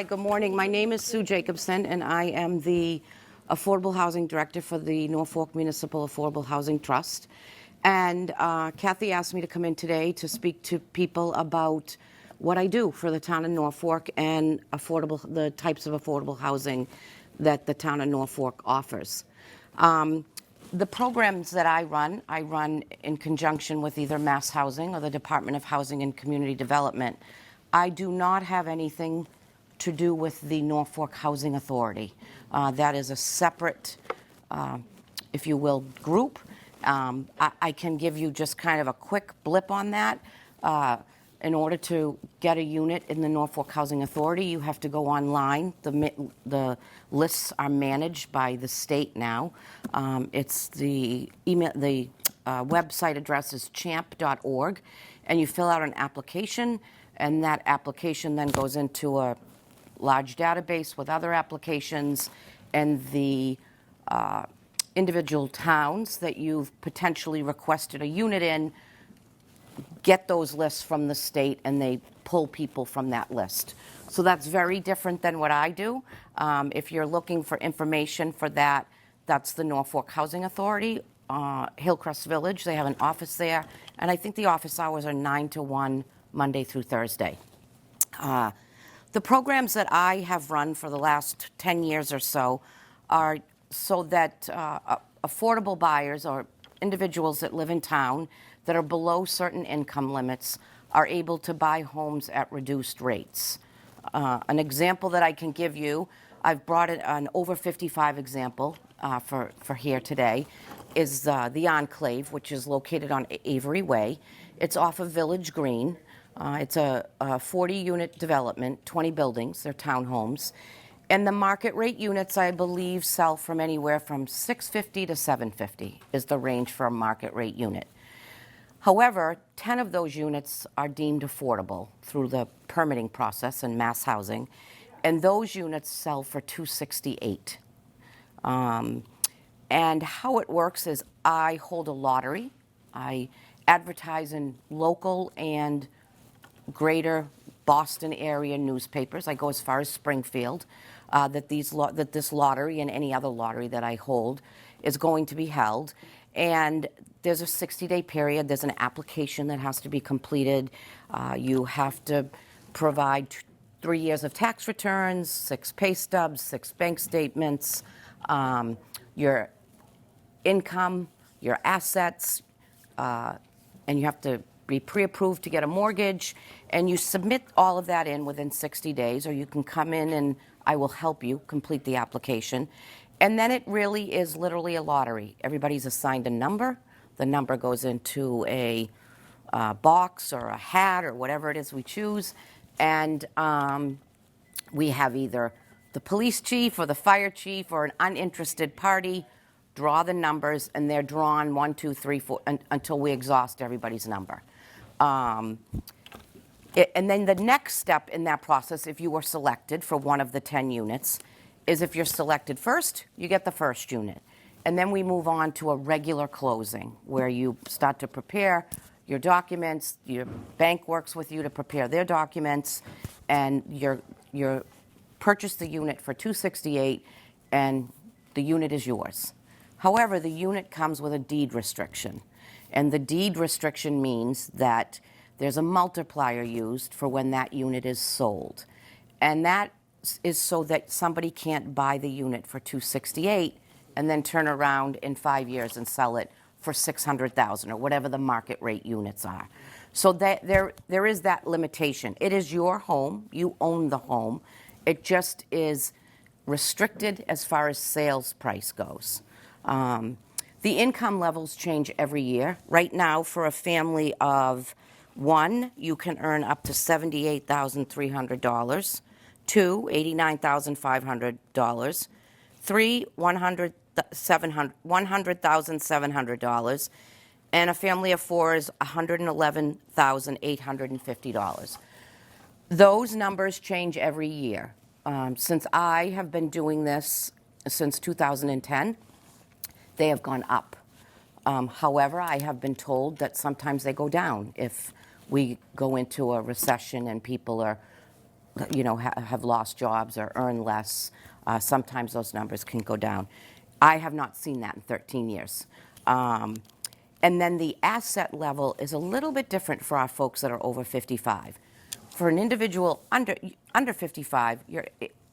good morning. My name is Sue Jacobson, and I am the Affordable Housing Director for the Norfolk Municipal Affordable Housing Trust. And Kathy asked me to come in today to speak to people about what I do for the town of Norfolk and the types of affordable housing that the town of Norfolk offers. The programs that I run in conjunction with either Mass Housing or the Department of Housing and Community Development. I do not have anything to do with the Norfolk Housing Authority. That is a separate, if you will, group. I can give you just kind of a quick blip on that. In order to get a unit in the Norfolk Housing Authority, you have to go online. The lists are managed by the state now. It's the email, the website address is champ.org, and you fill out an application, and that application then goes into a large database with other applications, and the individual towns that you've potentially requested a unit in get those lists from the state, and they pull people from that list. So that's very different than what I do. If you're looking for information for that, that's the Norfolk Housing Authority, Hillcrest Village. They have an office there, and I think the office hours are 9 to 1, Monday through Thursday. The programs that I have run for the last 10 years or so are so that affordable buyers or individuals that live in town that are below certain income limits are able to buy homes at reduced rates. An example that I can give you, I've brought an over 55 example for here today, is the Enclave, which is located on Avery Way. It's off of Village Green. It's a 40-unit development, 20 buildings, they're townhomes. And the market rate units, I believe, sell from anywhere from $650 to $750 is the range for a market rate unit. However, 10 of those units are deemed affordable through the permitting process and Mass Housing, and those units sell for $268. And how it works is I hold a lottery. I advertise in local and greater Boston area newspapers. I go as far as Springfield, that this lottery and any other lottery that I hold is going to be held. And there's a 60-day period. There's an application that has to be completed. You have to provide 3 years of tax returns, 6 pay stubs, 6 bank statements, your income, your assets, and you have to be pre-approved to get a mortgage, and you submit all of that in within 60 days, or you can come in and I will help you complete the application. And then it really is literally a lottery. Everybody's assigned a number. The number goes into a box or a hat or whatever it is we choose, and we have either the police chief or the fire chief or an uninterested party draw the numbers, and they're drawn 1, 2, 3, 4 until we exhaust everybody's number. And then the next step in that process, if you were selected for one of the 10 units, is if you're selected first, you get the first unit. And then we move on to a regular closing where you start to prepare your documents, your bank works with you to prepare their documents, and you're purchase the unit for $268, and the unit is yours. However, the unit comes with a deed restriction, and the deed restriction means that there's a multiplier used for when that unit is sold. And that is so that somebody can't buy the unit for $268 and then turn around in 5 years and sell it for $600,000 or whatever the market rate units are. So that there is that limitation. It is your home. You own the home. It just is restricted as far as sales price goes. The income levels change every year. Right now, for a family of 1, you can earn up to $78,300. 2, $89,500. 3, $100,700. And a family of 4 is $111,850. Those numbers change every year. Since I have been doing this since 2010, they have gone up. However, I have been told that sometimes they go down if we go into a recession and people are have lost jobs or earn less. Sometimes those numbers can go down. I have not seen that in 13 years. And then the asset level is a little bit different for our folks that are over 55. For an individual under 55, your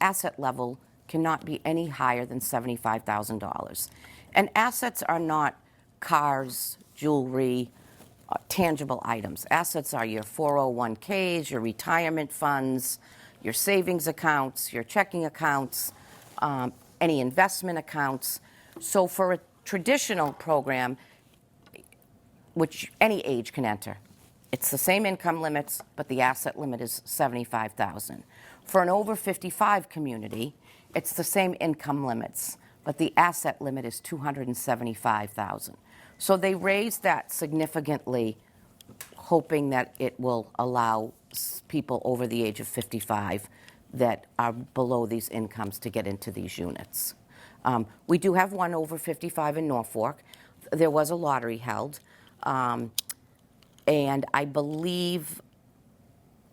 asset level cannot be any higher than $75,000. And assets are not cars, jewelry, tangible items. Assets are your 401ks, your retirement funds, your savings accounts, your checking accounts, any investment accounts. So for a traditional program, which any age can enter, it's the same income limits, but the asset limit is $75,000. For an over 55 community, it's the same income limits, but the asset limit is $275,000. So they raised that significantly, hoping that it will allow people over the age of 55 that are below these incomes to get into these units. We do have one over 55 in Norfolk. There was a lottery held, and I believe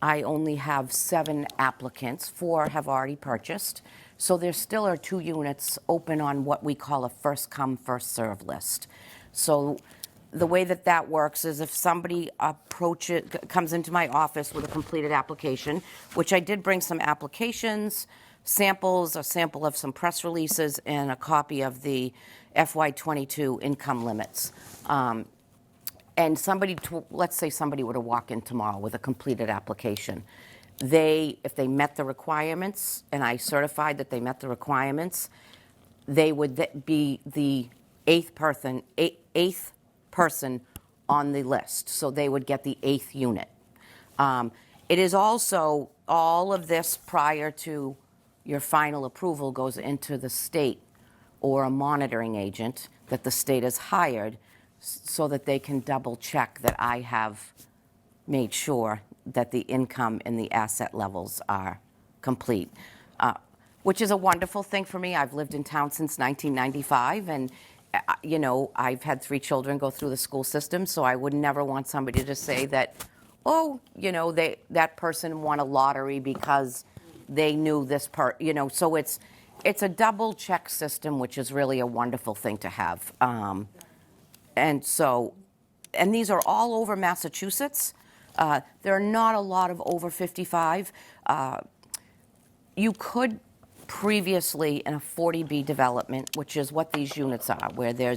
I only have 7 applicants. 4 have already purchased. So there still are 2 units open on what we call a first come, first serve list. So the way that works is if somebody comes into my office with a completed application, which I did bring some applications, samples, a sample of some press releases, and a copy of the FY22 income limits. And let's say somebody were to walk in tomorrow with a completed application. If they met the requirements, and I certified that they met the requirements, they would be the eighth person on the list. So they would get the 8th unit. It is also, all of this prior to your final approval goes into the state or a monitoring agent that the state has hired so that they can double check that I have made sure that the income and the asset levels are complete, which is a wonderful thing for me. I've lived in town since 1995, and I've had 3 children go through the school system, so I would never want somebody to say that, that person won a lottery because they knew this part, So it's a double check system, which is really a wonderful thing to have. And these are all over Massachusetts. There are not a lot of over 55. You could previously in a 40B development, which is what these units are, where they're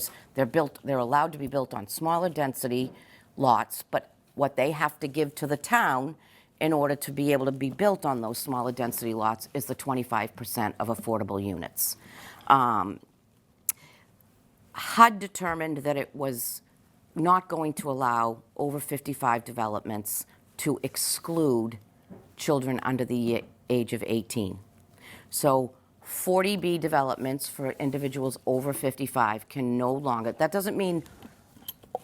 allowed to be built on smaller density lots, but what they have to give to the town in order to be able to be built on those smaller density lots is the 25% of affordable units. HUD determined that it was not going to allow over 55 developments to exclude children under the age of 18. So 40B developments for individuals over 55 can no longer, that doesn't mean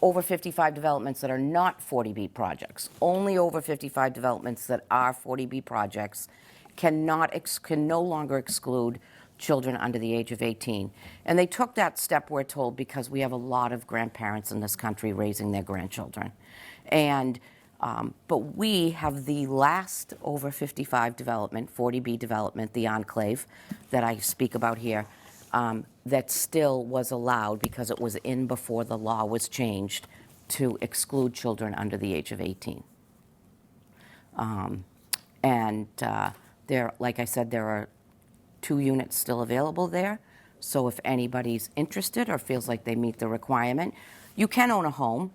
over 55 developments that are not 40B projects. Only over 55 developments that are 40B projects can no longer exclude children under the age of 18. And they took that step, we're told, because we have a lot of grandparents in this country raising their grandchildren. And but we have the last over 55 development, 40B development, the Enclave, that I speak about here, that still was allowed because it was in before the law was changed to exclude children under the age of 18. Like I said, there are 2 units still available there. So if anybody's interested or feels like they meet the requirement, you can own a home.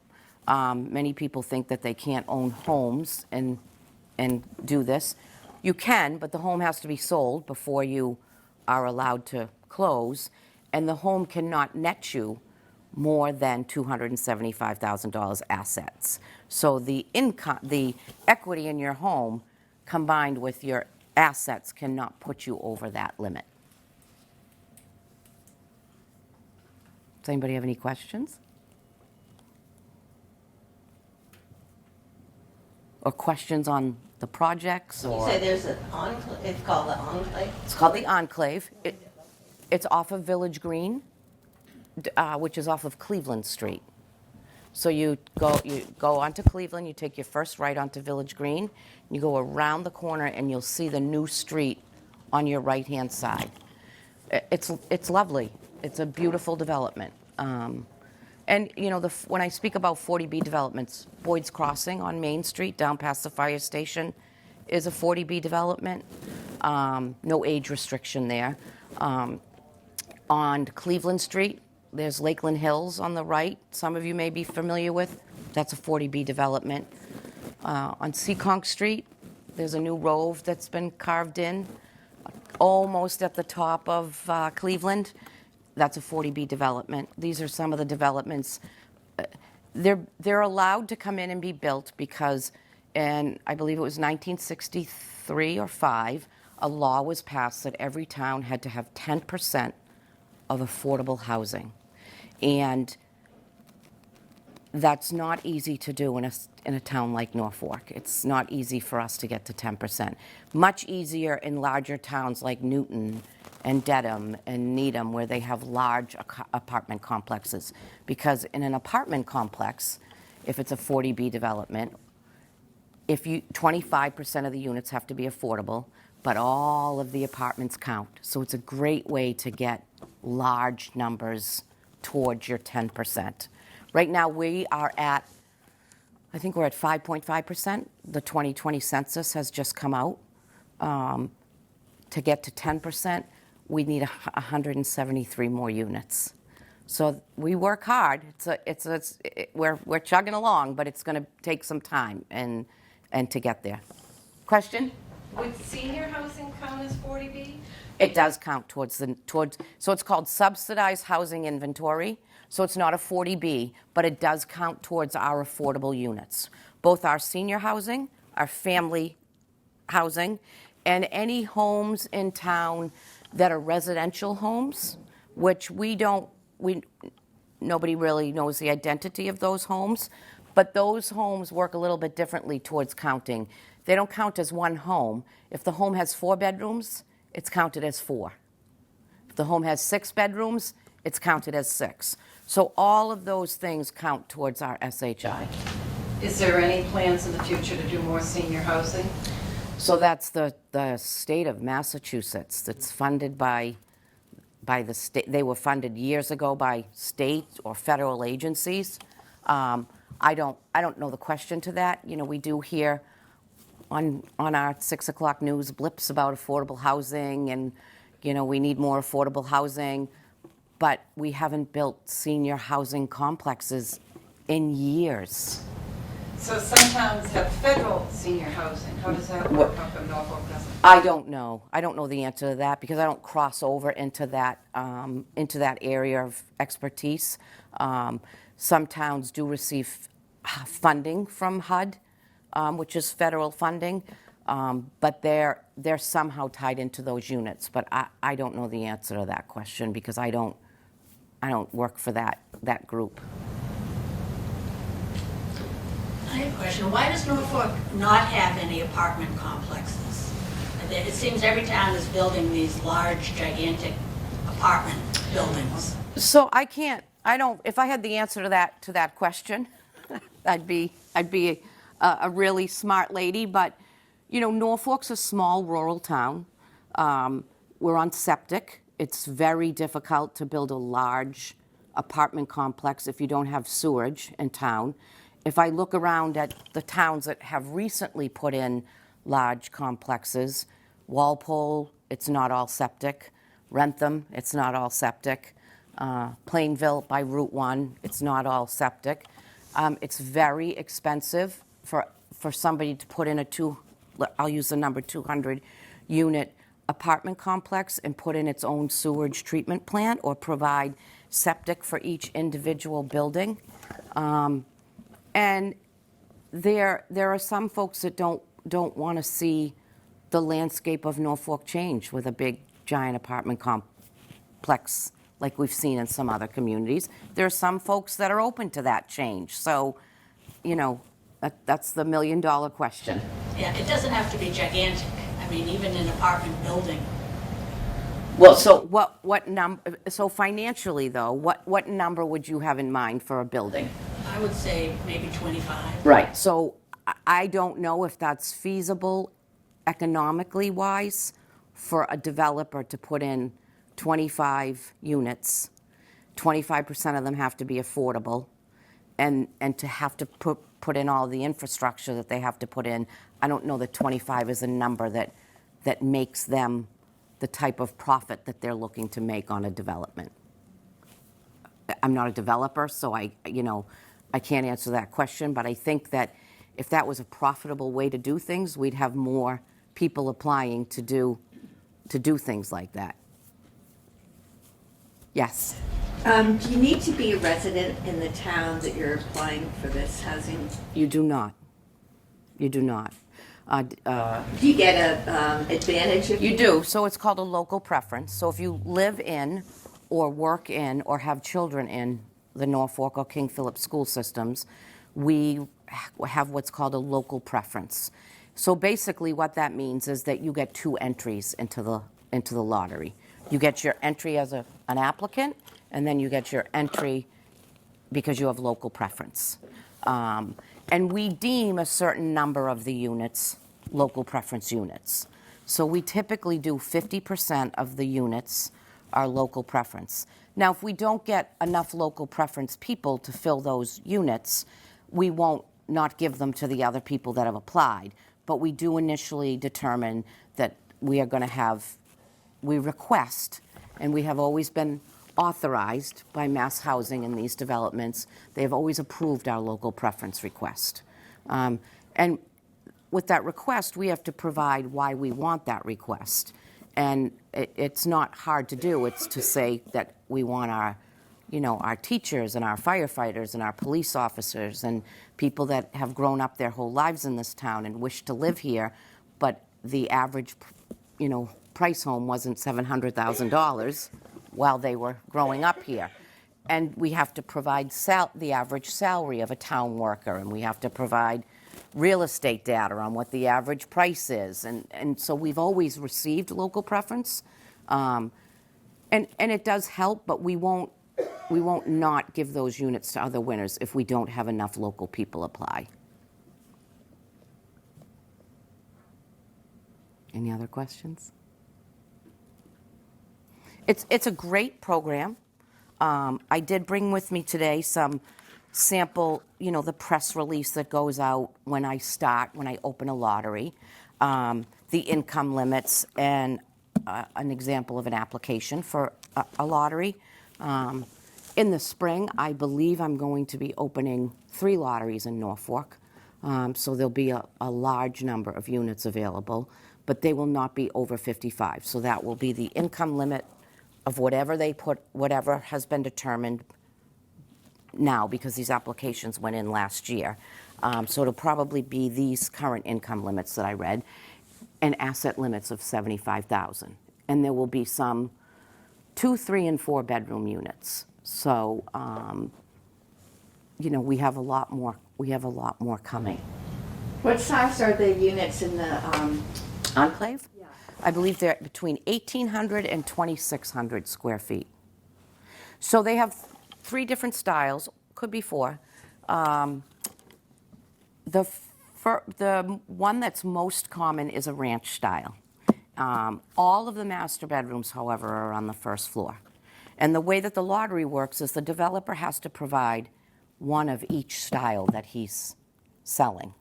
Many people think that they can't own homes and do this. You can, but the home has to be sold before you are allowed to close, and the home cannot net you more than $275,000 assets. So the income, the equity in your home combined with your assets cannot put you over that limit. Does anybody have any questions? Or questions on the projects? You say there's an enclave, it's called the Enclave? It's called the Enclave. It's off of Village Green, which is off of Cleveland Street. So you go onto Cleveland, you take your first right onto Village Green, you go around the corner and you'll see the new street on your right-hand side. It's lovely. It's a beautiful development. And you know, when I speak about 40B developments, Boyd's Crossing on Main Street down past the fire station is a 40B development. No age restriction there. On Cleveland Street, there's Lakeland Hills on the right. Some of you may be familiar with. That's a 40B development. On Seekonk Street, there's a new Rove that's been carved in, almost at the top of Cleveland. That's a 40B development. These are some of the developments. They're allowed to come in and be built because, in I believe it was 1963 or 5, a law was passed that every town had to have 10% of affordable housing. And that's not easy to do in a town like Norfolk. It's not easy for us to get to 10%. Much easier in larger towns like Newton and Dedham and Needham, where they have large apartment complexes. Because in an apartment complex, if it's a 40B development, 25% of the units have to be affordable, but all of the apartments count. So it's a great way to get large numbers towards your 10%. Right now we are at, I think we're at 5.5%. The 2020 census has just come out. To get to 10%, we need 173 more units. So we work hard. We're chugging along, but it's going to take some time and to get there. Question? Would senior housing count as 40B? It does count towards, so it's called subsidized housing inventory. So it's not a 40B, but it does count towards our affordable units. Both our senior housing, our family housing, and any homes in town that are residential homes, which nobody really knows the identity of those homes, but those homes work a little bit differently towards counting. They don't count as one home. If the home has 4 bedrooms, it's counted as 4. If the home has 6 bedrooms, it's counted as 6. So all of those things count towards our SHI. Is there any plans in the future to do more senior housing? So that's the state of Massachusetts. That's funded by the state. They were funded years ago by state or federal agencies. I don't know the question to that. You know, we do hear on our 6 o'clock news blips about affordable housing, and you know, we need more affordable housing, but we haven't built senior housing complexes in years. So some towns have federal senior housing. How does that work? How come Norfolk doesn't? I don't know. I don't know the answer to that because I don't cross over into that area of expertise. Some towns do receive funding from HUD, which is federal funding, but they're somehow tied into those units. But I don't know the answer to that question because I don't work for that group. I have a question. Why does Norfolk not have any apartment complexes? It seems every town is building these large, gigantic apartment buildings. So if I had the answer to that question, I'd be a really smart lady. But, you know, Norfolk's a small rural town. We're on septic. It's very difficult to build a large apartment complex if you don't have sewerage in town. If I look around at the towns that have recently put in large complexes, Walpole, it's not all septic. Rentham, it's not all septic. Plainville by Route 1, it's not all septic. It's very expensive for somebody to put in I'll use the number 200 unit apartment complex and put in its own sewage treatment plant or provide septic for each individual building. And there are some folks that don't want to see the landscape of Norfolk change with a big giant apartment complex like we've seen in some other communities. There are some folks that are open to that change. So, you know, that's the $1 million question. Yeah, it doesn't have to be gigantic. I mean, even an apartment building. Well, so what number? So financially, though, what number would you have in mind for a building? I would say maybe 25. Right. So I don't know if that's feasible economically wise for a developer to put in 25 units. 25% of them have to be affordable, and to have to put in all the infrastructure that they have to put in. I don't know that 25 is a number that makes them the type of profit that they're looking to make on a development. I'm not a developer, so I can't answer that question, but I think that if that was a profitable way to do things, we'd have more people applying to do things like that. Yes. Do you need to be a resident in the town that you're applying for this housing? You do not. You do not. Do you get a advantage if You do. So it's called a local preference. So if you live in or work in or have children in the Norfolk or King Philip school systems, we have what's called a local preference. So basically what that means is that you get 2 entries into the lottery. You get your entry as an applicant, and then you get your entry because you have local preference. And we deem a certain number of the units local preference units. So we typically do 50% of the units are local preference. Now, if we don't get enough local preference people to fill those units, we won't not give them to the other people that have applied. But we do initially determine that we are going to have, we request, and we have always been authorized by Mass Housing in these developments. They have always approved our local preference request. And with that request, we have to provide why we want that request. And it's not hard to do. It's to say that we want our, our teachers and our firefighters and our police officers and people that have grown up their whole lives in this town and wish to live here, but the average, price home wasn't $700,000 while they were growing up here. And we have to provide the average salary of a town worker, and we have to provide real estate data on what the average price is. And so we've always received local preference. And it does help, but we won't not give those units to other winners if we don't have enough local people apply. Any other questions? It's a great program. I did bring with me today some sample, the press release that goes out when I open a lottery, the income limits, and an example of an application for a lottery. In the spring, I believe I'm going to be opening 3 lotteries in Norfolk. So there'll be a large number of units available, but they will not be over 55. So that will be the income limit of whatever has been determined now, because these applications went in last year. So it'll probably be these current income limits that I read, and asset limits of $75,000. And there will be some 2, 3, and 4 bedroom units. So, we have a lot more. We have a lot more coming. What size are the units in the Enclave? Yeah. I believe they're between 1,800 and 2,600 square feet. So they have 3 different styles, could be 4. The one that's most common is a ranch style. All of the master bedrooms, however, are on the first floor. And the way that the lottery works is the developer has to provide one of each style that he's selling.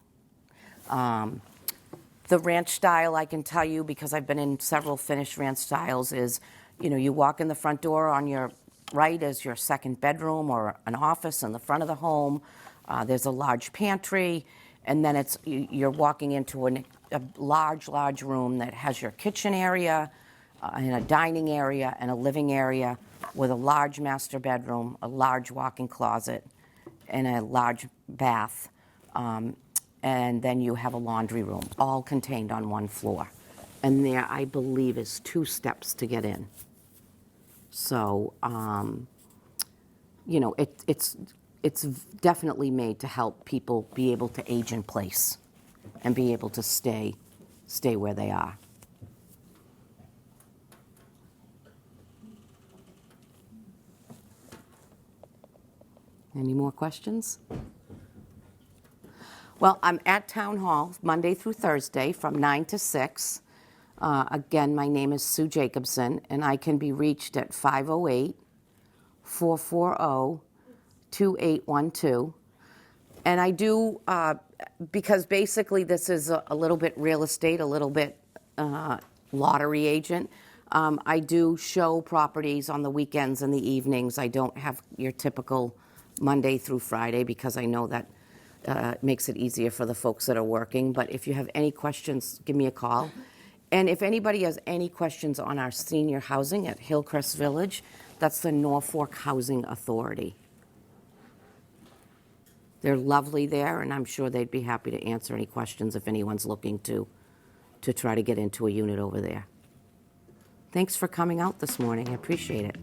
The ranch style, I can tell you, because I've been in several finished ranch styles, is, you walk in the front door, on your right is your second bedroom or an office in the front of the home. There's a large pantry, and then you're walking into a large room that has your kitchen area, and a dining area, and a living area with a large master bedroom, a large walk-in closet, and a large bath. And then you have a laundry room, all contained on one floor. And there, I believe, is 2 steps to get in. So, it's definitely made to help people be able to age in place and be able to stay where they are. Any more questions? Well, I'm at Town Hall Monday through Thursday from 9 to 6. Again, my name is Sue Jacobson, and I can be reached at 508-440-2812. And I do, because basically this is a little bit real estate, a little bit lottery agent, I do show properties on the weekends and the evenings. I don't have your typical Monday through Friday because I know that it makes it easier for the folks that are working. But if you have any questions, give me a call. And if anybody has any questions on our senior housing at Hillcrest Village, that's the Norfolk Housing Authority. They're lovely there, and I'm sure they'd be happy to answer any questions if anyone's looking to try to get into a unit over there. Thanks for coming out this morning. I appreciate it.